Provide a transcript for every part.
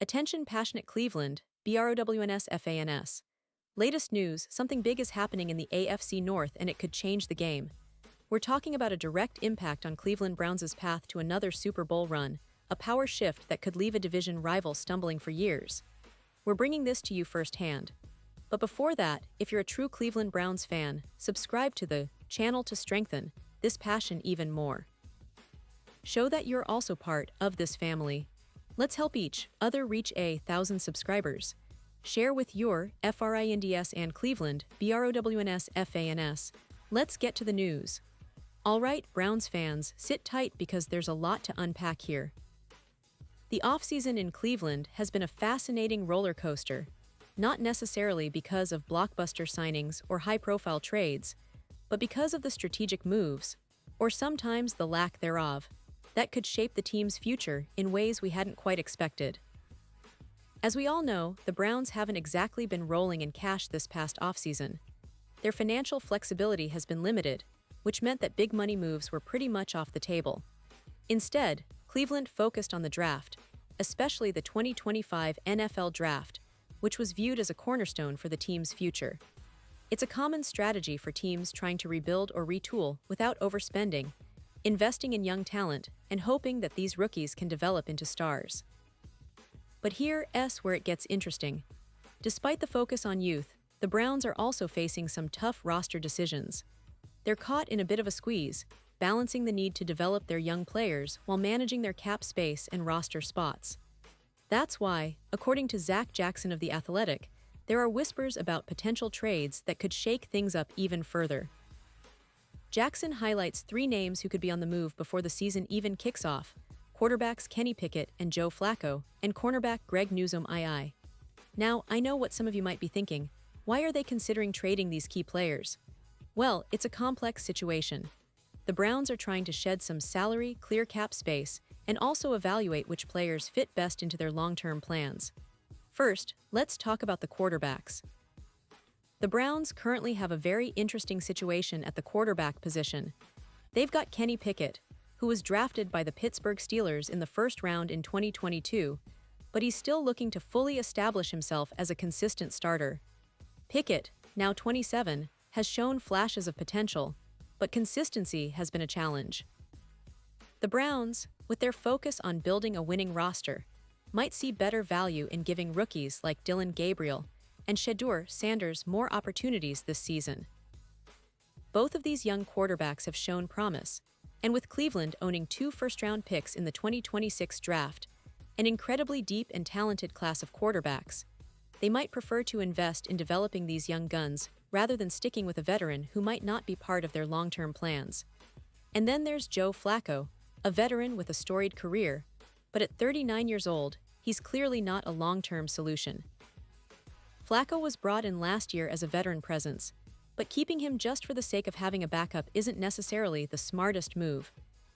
Attention passionate Cleveland, BROWNS FANS. Latest news, something big is happening in the AFC North and it could change the game. We're talking about a direct impact on Cleveland Browns' path to another Super Bowl run, a power shift that could leave a division rival stumbling for years. We're bringing this to you firsthand. But before that, if you're a true Cleveland Browns fan, subscribe to the channel to strengthen this passion even more. Show that you're also part of this family. Let's help each other reach 1,000 subscribers. Share with your FRINDS and Cleveland, BROWNS FANS. Let's get to the news. Alright, Browns fans, sit tight because there's a lot to unpack here. The offseason in Cleveland has been a fascinating roller coaster, not necessarily because of blockbuster signings or high-profile trades, but because of the strategic moves, or sometimes the lack thereof, that could shape the team's future in ways we hadn't quite expected. As we all know, the Browns haven't exactly been rolling in cash this past offseason. Their financial flexibility has been limited, which meant that big money moves were pretty much off the table. Instead, Cleveland focused on the draft, especially the 2025 NFL Draft, which was viewed as a cornerstone for the team's future. It's a common strategy for teams trying to rebuild or retool without overspending, investing in young talent, and hoping that these rookies can develop into stars. But here's where it gets interesting. Despite the focus on youth, the Browns are also facing some tough roster decisions. They're caught in a bit of a squeeze, balancing the need to develop their young players while managing their cap space and roster spots. That's why, according to Zach Jackson of The Athletic, there are whispers about potential trades that could shake things up even further. Jackson highlights 3 names who could be on the move before the season even kicks off: quarterbacks Kenny Pickett and Joe Flacco, and cornerback Greg Newsome II. Now, I know what some of you might be thinking. Why are they considering trading these key players? Well, it's a complex situation. The Browns are trying to shed some salary, clear cap space, and also evaluate which players fit best into their long-term plans. First, let's talk about the quarterbacks. The Browns currently have a very interesting situation at the quarterback position. They've got Kenny Pickett, who was drafted by the Pittsburgh Steelers in the first round in 2022, but he's still looking to fully establish himself as a consistent starter. Pickett, now 27, has shown flashes of potential, but consistency has been a challenge. The Browns, with their focus on building a winning roster, might see better value in giving rookies like Dylan Gabriel and Shedeur Sanders more opportunities this season. Both of these young quarterbacks have shown promise, and with Cleveland owning 2 first-round picks in the 2026 draft, an incredibly deep and talented class of quarterbacks, they might prefer to invest in developing these young guns rather than sticking with a veteran who might not be part of their long-term plans. And then there's Joe Flacco, a veteran with a storied career, but at 39 years old, he's clearly not a long-term solution. Flacco was brought in last year as a veteran presence, but keeping him just for the sake of having a backup isn't necessarily the smartest move,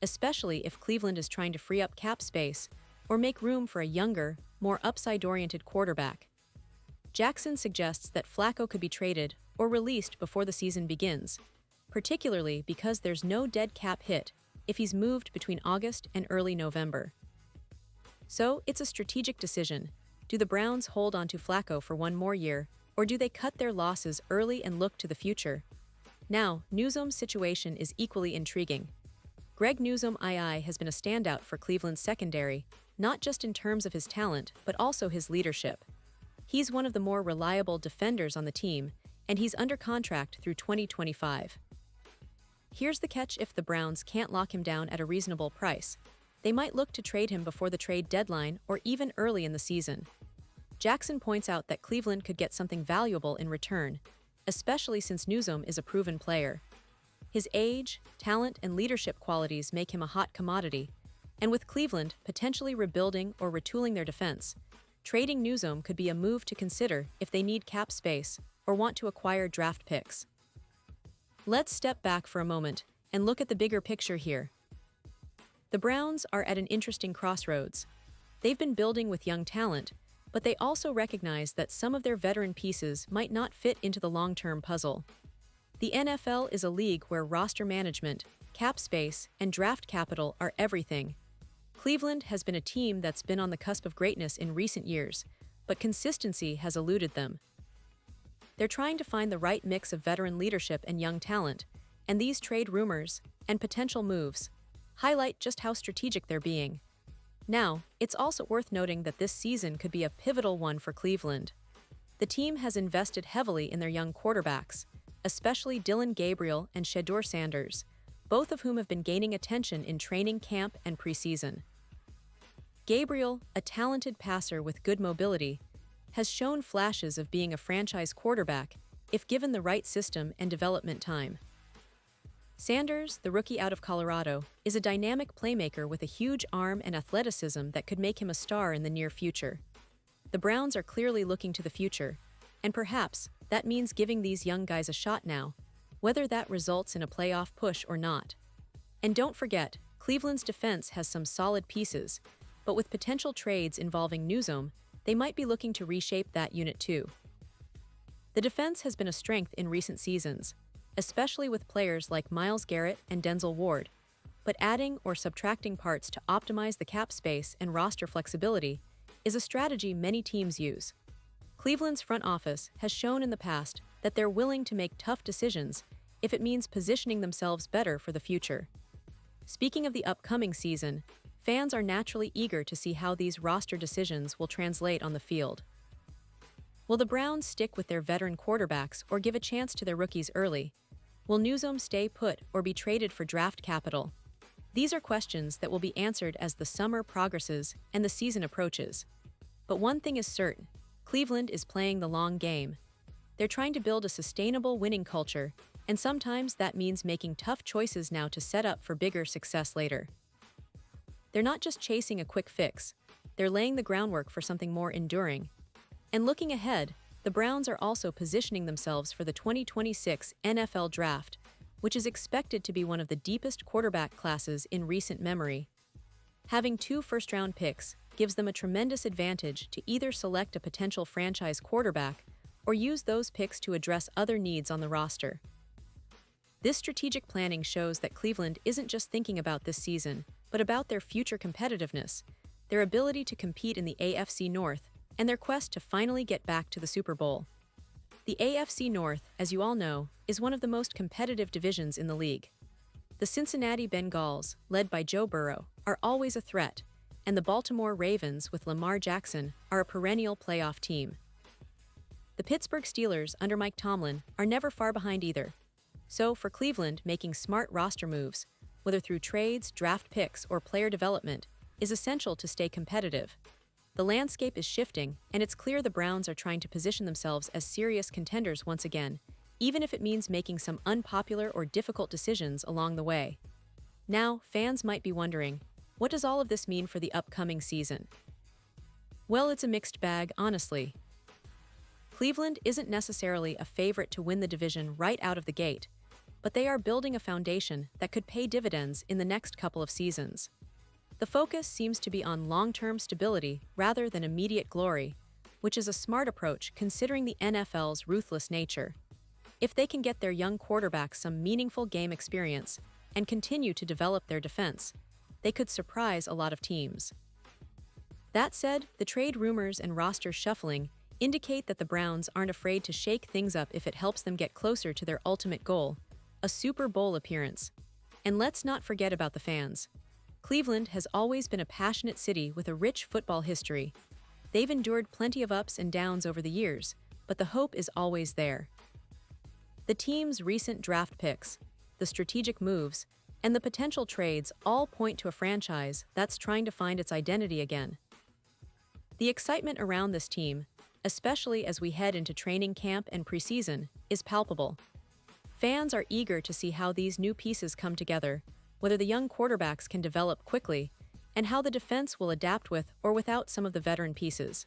especially if Cleveland is trying to free up cap space or make room for a younger, more upside-oriented quarterback. Jackson suggests that Flacco could be traded or released before the season begins, particularly because there's no dead cap hit if he's moved between August and early November. So, it's a strategic decision. Do the Browns hold on to Flacco for 1 more year, or do they cut their losses early and look to the future? Now, Newsome's situation is equally intriguing. Greg Newsome II has been a standout for Cleveland's secondary, not just in terms of his talent, but also his leadership. He's one of the more reliable defenders on the team, and he's under contract through 2025. Here's the catch: if the Browns can't lock him down at a reasonable price, they might look to trade him before the trade deadline or even early in the season. Jackson points out that Cleveland could get something valuable in return, especially since Newsome is a proven player. His age, talent, and leadership qualities make him a hot commodity, and with Cleveland potentially rebuilding or retooling their defense, trading Newsome could be a move to consider if they need cap space or want to acquire draft picks. Let's step back for a moment and look at the bigger picture here. The Browns are at an interesting crossroads. They've been building with young talent, but they also recognize that some of their veteran pieces might not fit into the long-term puzzle. The NFL is a league where roster management, cap space, and draft capital are everything. Cleveland has been a team that's been on the cusp of greatness in recent years, but consistency has eluded them. They're trying to find the right mix of veteran leadership and young talent, and these trade rumors and potential moves highlight just how strategic they're being. Now, it's also worth noting that this season could be a pivotal one for Cleveland. The team has invested heavily in their young quarterbacks, especially Dillon Gabriel and Shedeur Sanders, both of whom have been gaining attention in training camp and preseason. Gabriel, a talented passer with good mobility, has shown flashes of being a franchise quarterback if given the right system and development time. Sanders, the rookie out of Colorado, is a dynamic playmaker with a huge arm and athleticism that could make him a star in the near future. The Browns are clearly looking to the future, and perhaps that means giving these young guys a shot now, whether that results in a playoff push or not. And don't forget, Cleveland's defense has some solid pieces, but with potential trades involving Newsome, they might be looking to reshape that unit too. The defense has been a strength in recent seasons, especially with players like Myles Garrett and Denzel Ward, but adding or subtracting parts to optimize the cap space and roster flexibility is a strategy many teams use. Cleveland's front office has shown in the past that they're willing to make tough decisions if it means positioning themselves better for the future. Speaking of the upcoming season, fans are naturally eager to see how these roster decisions will translate on the field. Will the Browns stick with their veteran quarterbacks or give a chance to their rookies early? Will Newsome stay put or be traded for draft capital? These are questions that will be answered as the summer progresses and the season approaches. But one thing is certain, Cleveland is playing the long game. They're trying to build a sustainable winning culture, and sometimes that means making tough choices now to set up for bigger success later. They're not just chasing a quick fix, they're laying the groundwork for something more enduring. And looking ahead, the Browns are also positioning themselves for the 2026 NFL Draft, which is expected to be one of the deepest quarterback classes in recent memory. Having 2 first-round picks gives them a tremendous advantage to either select a potential franchise quarterback or use those picks to address other needs on the roster. This strategic planning shows that Cleveland isn't just thinking about this season, but about their future competitiveness, their ability to compete in the AFC North, and their quest to finally get back to the Super Bowl. The AFC North, as you all know, is one of the most competitive divisions in the league. The Cincinnati Bengals, led by Joe Burrow, are always a threat, and the Baltimore Ravens with Lamar Jackson are a perennial playoff team. The Pittsburgh Steelers under Mike Tomlin are never far behind either. So, for Cleveland, making smart roster moves, whether through trades, draft picks, or player development, is essential to stay competitive. The landscape is shifting, and it's clear the Browns are trying to position themselves as serious contenders once again, even if it means making some unpopular or difficult decisions along the way. Now, fans might be wondering, what does all of this mean for the upcoming season? Well, it's a mixed bag, honestly. Cleveland isn't necessarily a favorite to win the division right out of the gate, but they are building a foundation that could pay dividends in the next couple of seasons. The focus seems to be on long-term stability rather than immediate glory, which is a smart approach considering the NFL's ruthless nature. If they can get their young quarterbacks some meaningful game experience and continue to develop their defense, they could surprise a lot of teams. That said, the trade rumors and roster shuffling indicate that the Browns aren't afraid to shake things up if it helps them get closer to their ultimate goal, a Super Bowl appearance. And let's not forget about the fans. Cleveland has always been a passionate city with a rich football history. They've endured plenty of ups and downs over the years, but the hope is always there. The team's recent draft picks, the strategic moves, and the potential trades all point to a franchise that's trying to find its identity again. The excitement around this team, especially as we head into training camp and preseason, is palpable. Fans are eager to see how these new pieces come together, whether the young quarterbacks can develop quickly, and how the defense will adapt with or without some of the veteran pieces.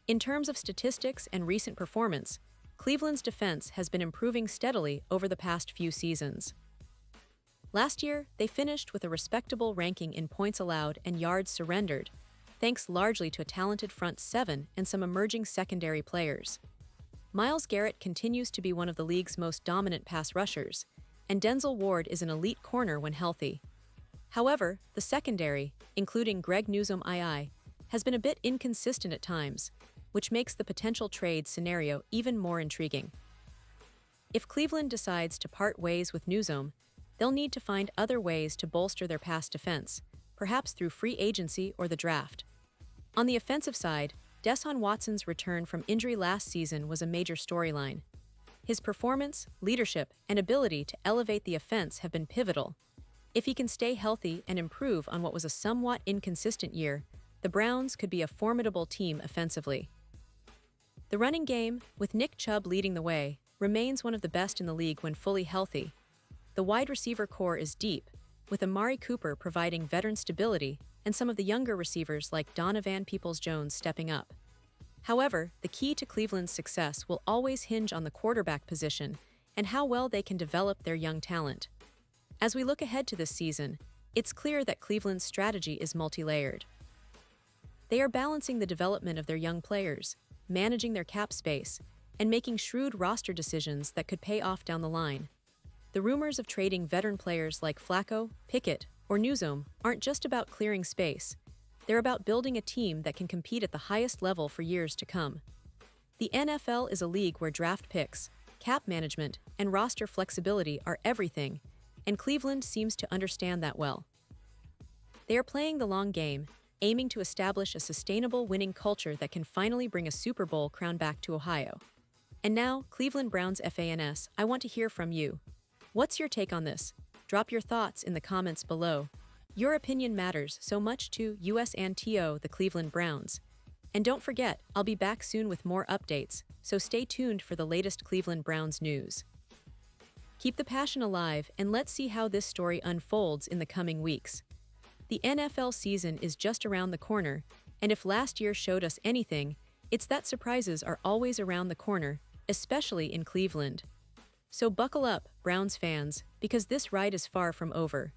In terms of statistics and recent performance, Cleveland's defense has been improving steadily over the past few seasons. Last year, they finished with a respectable ranking in points allowed and yards surrendered, thanks largely to a talented front seven and some emerging secondary players. Myles Garrett continues to be one of the league's most dominant pass rushers, and Denzel Ward is an elite corner when healthy. However, the secondary, including Greg Newsome II, has been a bit inconsistent at times, which makes the potential trade scenario even more intriguing. If Cleveland decides to part ways with Newsome, they'll need to find other ways to bolster their pass defense, perhaps through free agency or the draft. On the offensive side, Deshaun Watson's return from injury last season was a major storyline. His performance, leadership, and ability to elevate the offense have been pivotal. If he can stay healthy and improve on what was a somewhat inconsistent year, the Browns could be a formidable team offensively. The running game, with Nick Chubb leading the way, remains one of the best in the league when fully healthy. The wide receiver core is deep, with Amari Cooper providing veteran stability and some of the younger receivers like Donovan Peoples-Jones stepping up. However, the key to Cleveland's success will always hinge on the quarterback position and how well they can develop their young talent. As we look ahead to this season, it's clear that Cleveland's strategy is multi-layered. They are balancing the development of their young players, managing their cap space, and making shrewd roster decisions that could pay off down the line. The rumors of trading veteran players like Flacco, Pickett, or Newsome aren't just about clearing space. They're about building a team that can compete at the highest level for years to come. The NFL is a league where draft picks, cap management, and roster flexibility are everything, and Cleveland seems to understand that well. They are playing the long game, aiming to establish a sustainable winning culture that can finally bring a Super Bowl crown back to Ohio. And now, Cleveland Browns fans, I want to hear from you. What's your take on this? Drop your thoughts in the comments below. Your opinion matters so much to us and to the Cleveland Browns. And don't forget, I'll be back soon with more updates, so stay tuned for the latest Cleveland Browns news. Keep the passion alive, and let's see how this story unfolds in the coming weeks. The NFL season is just around the corner, and if last year showed us anything, it's that surprises are always around the corner, especially in Cleveland. So buckle up, Browns fans, because this ride is far from over.